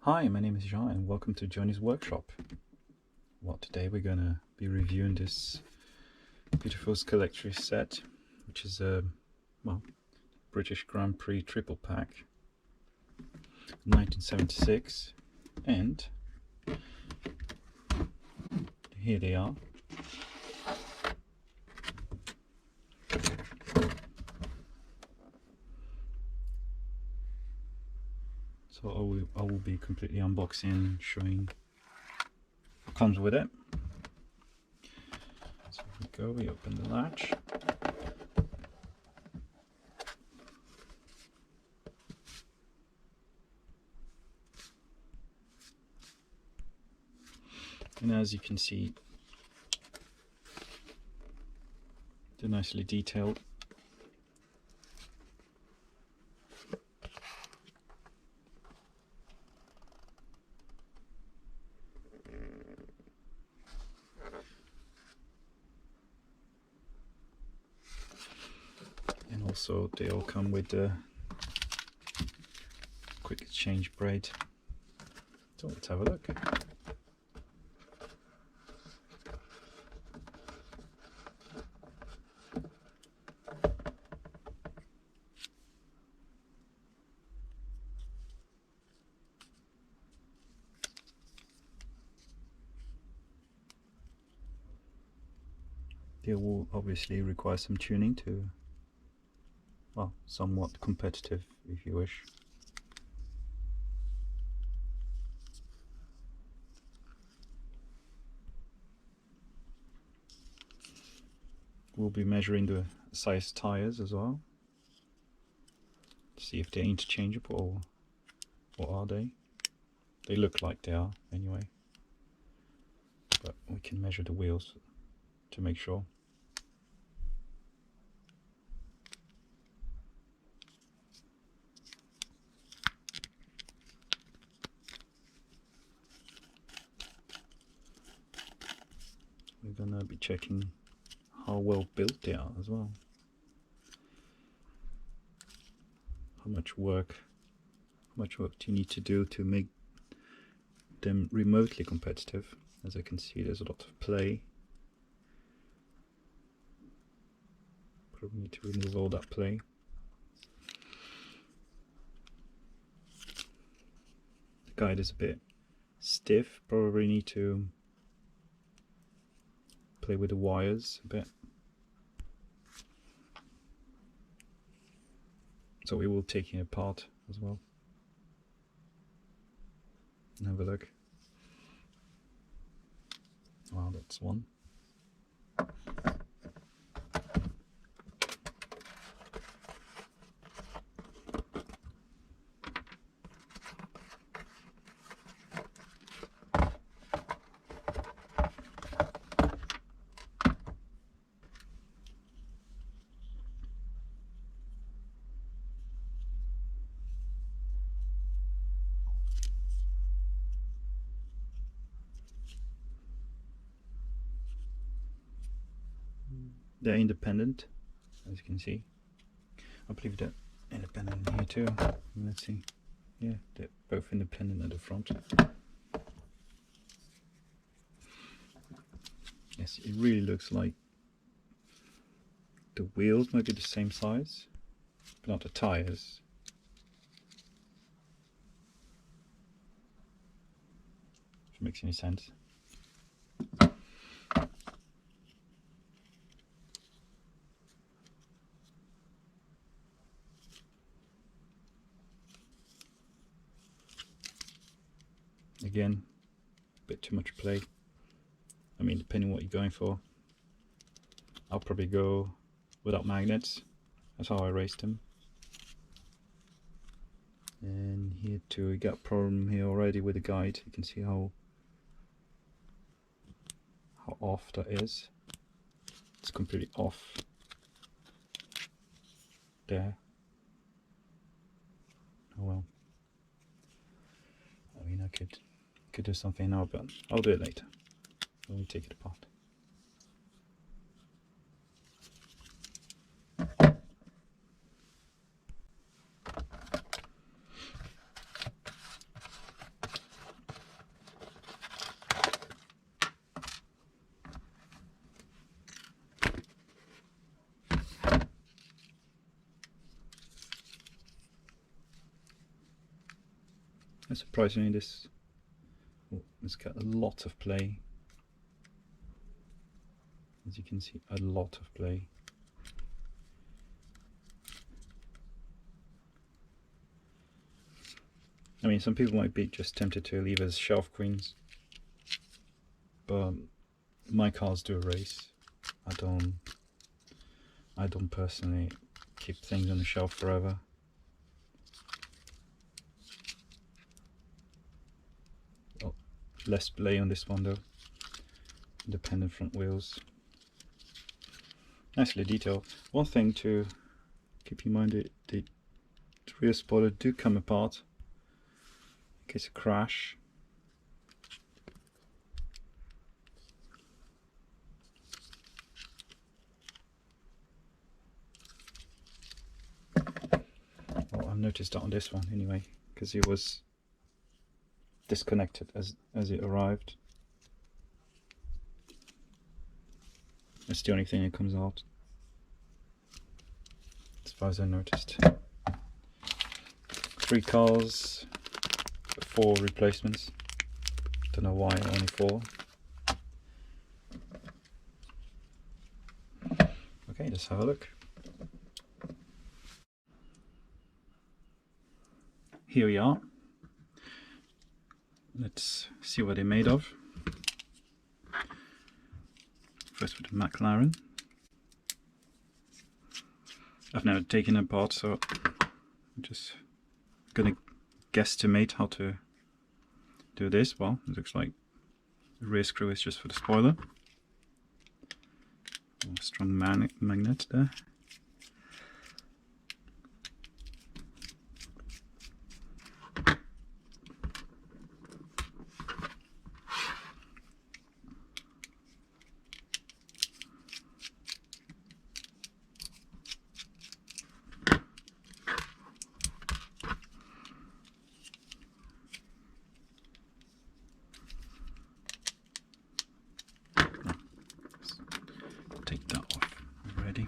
Hi, my name is Jean and welcome to Johnny's workshop. Well, today we're gonna be reviewing this beautiful Scalextric set, which is a British Grand Prix triple pack 1976, and here they are. So I will be completely unboxing, showing what comes with it. So here we go, we open the latch. And as you can see, they're nicely detailed. And also they all come with the quick exchange braid. So let's have a look. They will obviously require some tuning to, well, somewhat competitive if you wish. We'll be measuring the size tires as well, to see if they're interchangeable or are they. They look like they are anyway, but we can measure the wheels to make sure. We're gonna be checking how well built they are as well. How much work do you need to do to make them remotely competitive? As I can see, there's a lot of play. Probably need to remove all that play. The guide is a bit stiff, probably need to play with the wires a bit. So we will take it apart as well and have a look. Wow, that's one. They're independent, as you can see. I believe they're independent here too. Let's see. Yeah, they're both independent at the front. Yes, it really looks like the wheels might be the same size, but not the tires. If it makes any sense. Again, a bit too much play. I mean, depending on what you're going for. I'll probably go without magnets. That's how I raced them. And here too, we got a problem here already with the guide. You can see how off that is. It's completely off there. Oh well. I mean, I could do something now, but I'll do it later when we take it apart. And surprisingly, this has got a lot of play. As you can see, a lot of play. I mean, some people might be just tempted to leave as shelf queens, but my cars do a race. I don't personally keep things on the shelf forever. Oh, less play on this one though. Independent front wheels. Nicely detailed. One thing to keep in mind, the rear spoiler do come apart in case of crash. Well, I've noticed that on this one anyway, because it was disconnected as it arrived. That's the only thing that comes out, as far as I noticed. 3 cars, 4 replacements. Don't know why only 4. Okay, let's have a look. Here we are. Let's see what they're made of. First with the McLaren. I've never taken it apart, so I'm just gonna guesstimate how to do this. Well, it looks like the rear screw is just for the spoiler. A strong magnet there. Take that off already.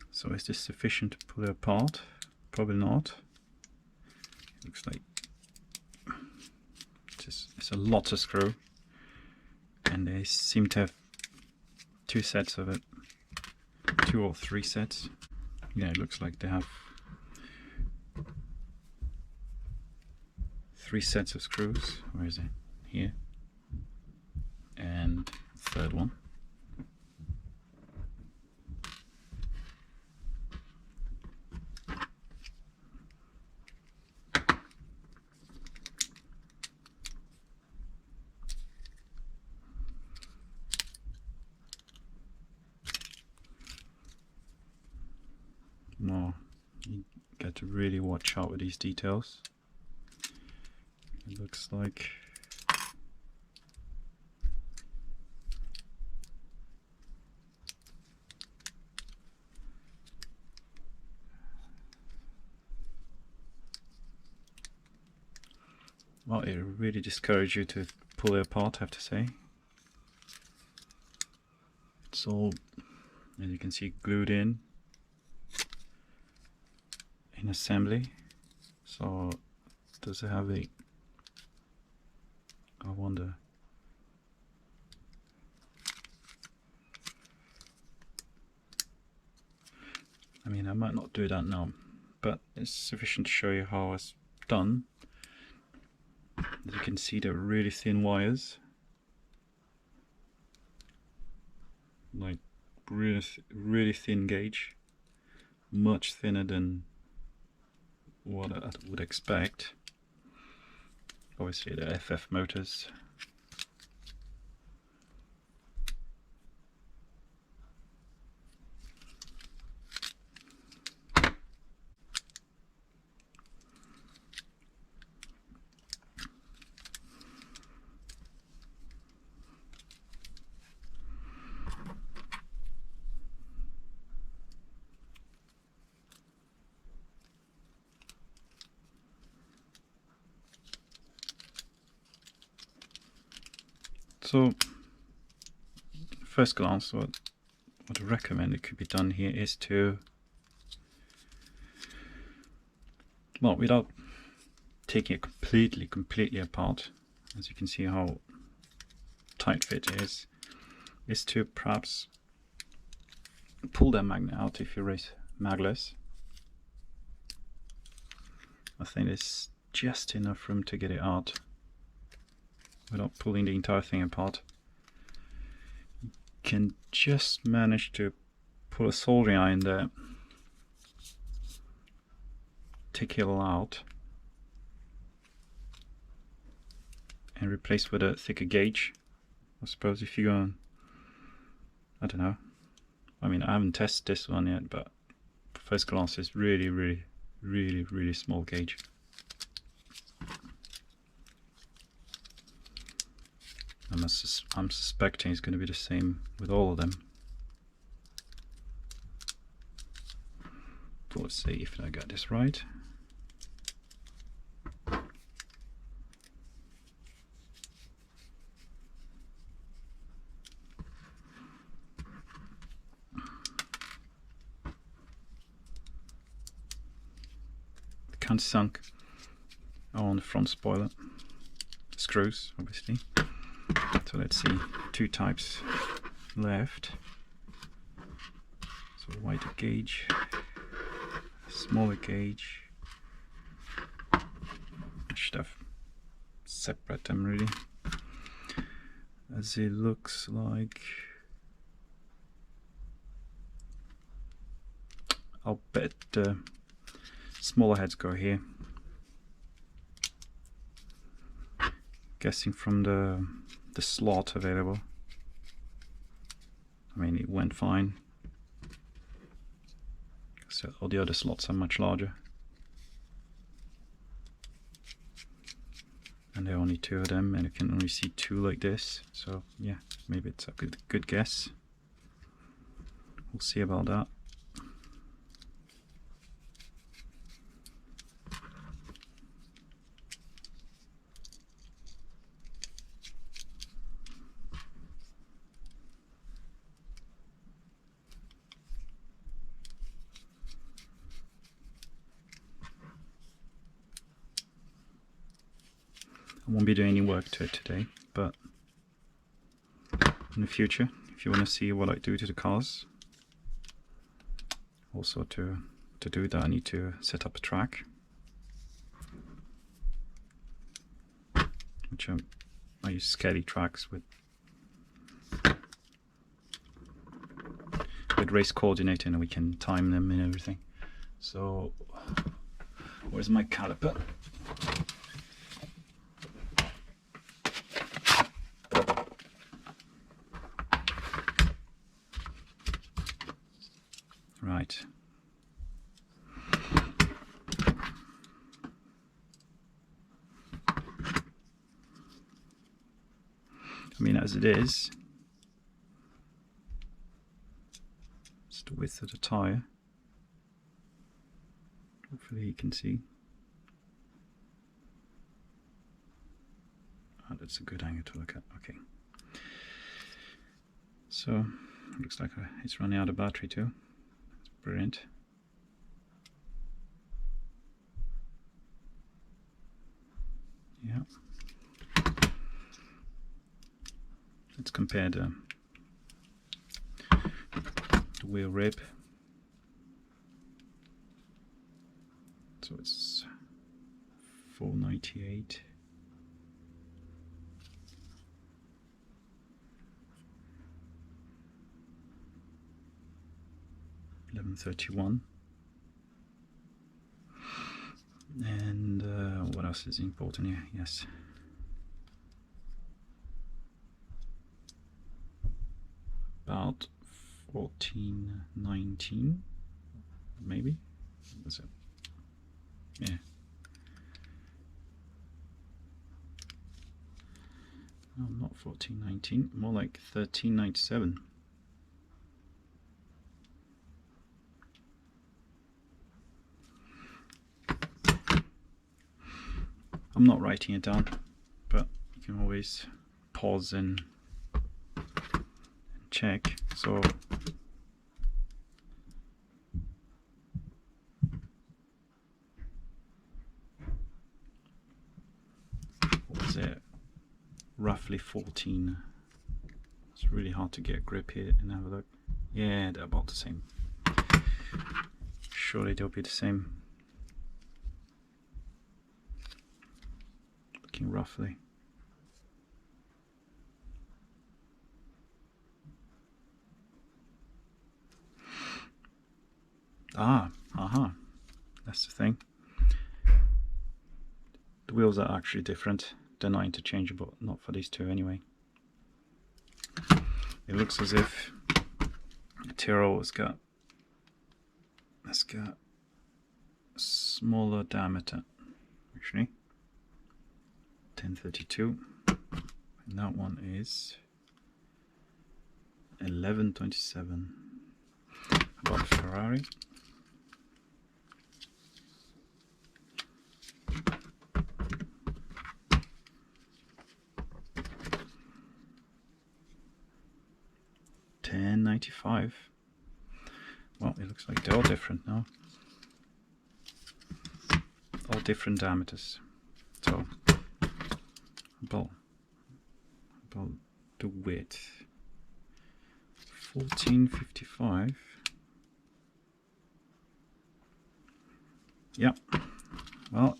So is this sufficient to pull it apart? Probably not. It looks like it's a lot of screw. And they seem to have 2 sets of it, 2 or 3 sets. Yeah, it looks like they have 3 sets of screws. Where is it? Here. And 3rd one. Well, you got to really watch out with these details. It looks like well, it really discourages you to pull it apart, I have to say. It's all, as you can see, glued in assembly. So does it have a, I wonder, I mean, I might not do that now, but it's sufficient to show you how it's done. As you can see, they're really thin wires, like really thin gauge, much thinner than what I would expect. Obviously the FF motors. So, first glance, what I recommend it could be done here is to, well, without taking it completely apart, as you can see how tight fit it is to perhaps pull that magnet out if you raise magless. I think there's just enough room to get it out without pulling the entire thing apart. You can just manage to put a soldering iron there, take it all out, and replace with a thicker gauge. I suppose if you go on, I don't know, I mean I haven't tested this one yet, but first glance is really small gauge. I'm suspecting it's going to be the same with all of them. But let's see if I got this right. Countersunk on the front spoiler screws, obviously. So let's see, two types left. So wider gauge, smaller gauge. I should have separate them really, as it looks like. I'll bet the smaller heads go here. Guessing from the slot available. I mean, it went fine. So all the other slots are much larger, and there are only two of them, and you can only see two like this. So yeah, maybe it's a good guess. We'll see about that. I won't be doing any work to it today, but in the future, if you want to see what I do to the cars, also to do that I need to set up a track, which I use Scalextric with race coordinator, and we can time them and everything. So where's my caliper? Right. I mean, as it is, it's the width of the tire. Hopefully you can see. Oh, that's a good angle to look at. Okay. So, it looks like it's running out of battery too. Brilliant. Yeah. Let's compare the wheel rib. So it's 498. $11.31. And what else is important here? Yes. About 1419, maybe. Was it? Yeah. No, not 1419. More like 1397. I'm not writing it down, but you can always pause and check. So what was it? Roughly 14. It's really hard to get a grip here and have a look. Yeah, they're about the same. Surely they'll be the same. Looking roughly. That's the thing. The wheels are actually different. They're not interchangeable, not for these two anyway. It looks as if the Tyrrell has got a smaller diameter, actually. 1032, and that one is 1127. About Ferrari. $10.95. Well, it looks like they're all different now. All different diameters. So about the width. 1455. Yeah. Well,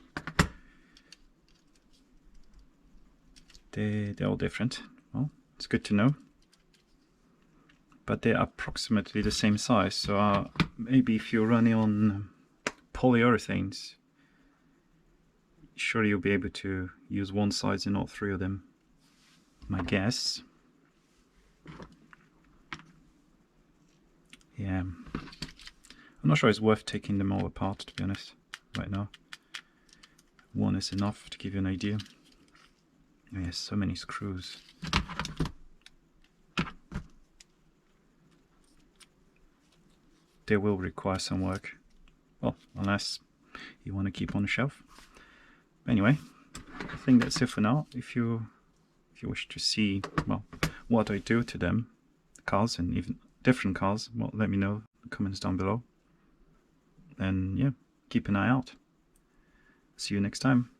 they're all different. Well, it's good to know. But they're approximately the same size, so maybe if you're running on polyurethanes, surely you'll be able to use one size in all three of them, my guess. Yeah, I'm not sure it's worth taking them all apart, to be honest, right now. One is enough to give you an idea. Oh, yeah, so many screws. They will require some work. Well, unless you want to keep on the shelf. Anyway, I think that's it for now. If you wish to see, well, what I do to them, cars and even different cars, well, let me know in the comments down below. And yeah, keep an eye out. See you next time.